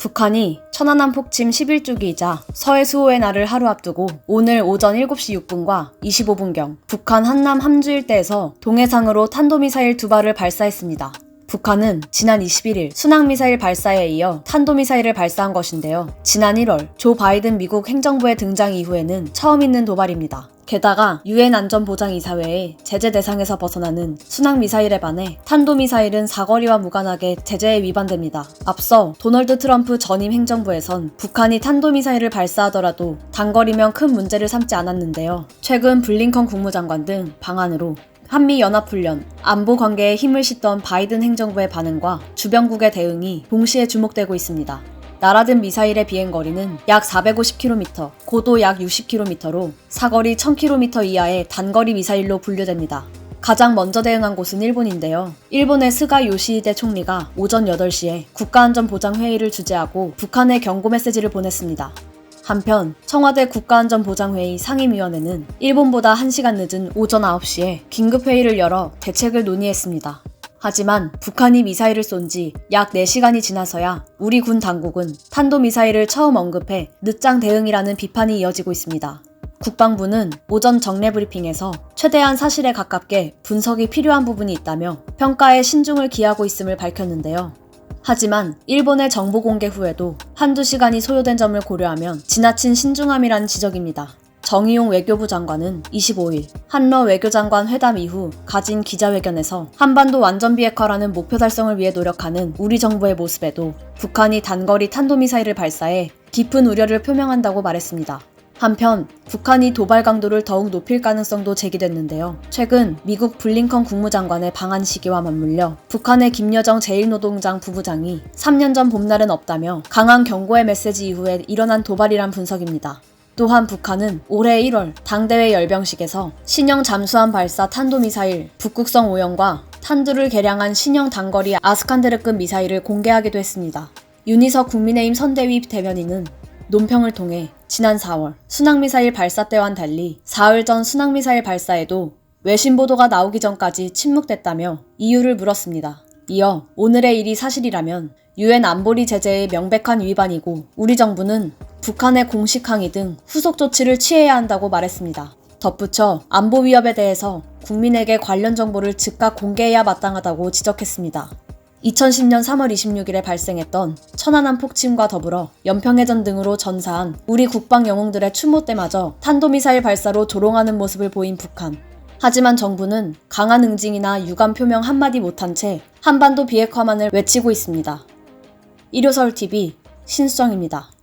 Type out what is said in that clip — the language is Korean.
북한이 천안함 폭침 11주기이자 서해 수호의 날을 하루 앞두고 오늘 오전 7시 6분과 25분경 북한 한남 함주 일대에서 동해상으로 탄도미사일 2발을 발사했습니다. 북한은 지난 21일 순항미사일 발사에 이어 탄도미사일을 발사한 것인데요. 지난 1월 조 바이든 미국 행정부의 등장 이후에는 처음 있는 도발입니다. 게다가 유엔 안전보장이사회의 제재 대상에서 벗어나는 순항미사일에 반해 탄도미사일은 사거리와 무관하게 제재에 위반됩니다. 앞서 도널드 트럼프 전임 행정부에선 북한이 탄도미사일을 발사하더라도 단거리면 큰 문제를 삼지 않았는데요. 최근 블링컨 국무장관 등 방안으로 한미연합훈련, 안보관계에 힘을 싣던 바이든 행정부의 반응과 주변국의 대응이 동시에 주목되고 있습니다. 날아든 미사일의 비행거리는 약 450km, 고도 약 60km로 사거리 1000km 이하의 단거리 미사일로 분류됩니다. 가장 먼저 대응한 곳은 일본인데요. 일본의 스가 요시히데 총리가 오전 8시에 국가안전보장회의를 주재하고 북한에 경고 메시지를 보냈습니다. 한편 청와대 국가안전보장회의 상임위원회는 일본보다 1시간 늦은 오전 9시에 긴급회의를 열어 대책을 논의했습니다. 하지만 북한이 미사일을 쏜 지 약 4시간이 지나서야 우리 군 당국은 탄도미사일을 처음 언급해 늦장 대응이라는 비판이 이어지고 있습니다. 국방부는 오전 정례 브리핑에서 최대한 사실에 가깝게 분석이 필요한 부분이 있다며 평가에 신중을 기하고 있음을 밝혔는데요. 하지만 일본의 정보 공개 후에도 한두 시간이 소요된 점을 고려하면 지나친 신중함이라는 지적입니다. 정의용 외교부 장관은 25일 한러 외교장관 회담 이후 가진 기자회견에서 한반도 완전 비핵화라는 목표 달성을 위해 노력하는 우리 정부의 모습에도 북한이 단거리 탄도미사일을 발사해 깊은 우려를 표명한다고 말했습니다. 한편 북한이 도발 강도를 더욱 높일 가능성도 제기됐는데요. 최근 미국 블링컨 국무장관의 방한 시기와 맞물려 북한의 김여정 제1노동당 부부장이 3년 전 봄날은 없다며 강한 경고의 메시지 이후에 일어난 도발이란 분석입니다. 또한 북한은 올해 1월 당대회 열병식에서 신형 잠수함 발사 탄도미사일 북극성 5형과 탄두를 개량한 신형 단거리 아스칸데르급 미사일을 공개하기도 했습니다. 윤희석 국민의힘 선대위 대변인은 논평을 통해 지난 4월 순항미사일 발사 때와는 달리 사흘 전 순항미사일 발사에도 외신 보도가 나오기 전까지 침묵됐다며 이유를 물었습니다. 이어 오늘의 일이 사실이라면 유엔 안보리 제재의 명백한 위반이고 우리 정부는 북한의 공식 항의 등 후속 조치를 취해야 한다고 말했습니다. 덧붙여 안보 위협에 대해서 국민에게 관련 정보를 즉각 공개해야 마땅하다고 지적했습니다. 2010년 3월 26일에 발생했던 천안함 폭침과 더불어 연평해전 등으로 전사한 우리 국방 영웅들의 추모 때마저 탄도미사일 발사로 조롱하는 모습을 보인 북한. 하지만 정부는 강한 응징이나 유감 표명 한마디 못한 채 한반도 비핵화만을 외치고 있습니다. 일요서울TV 신수정입니다.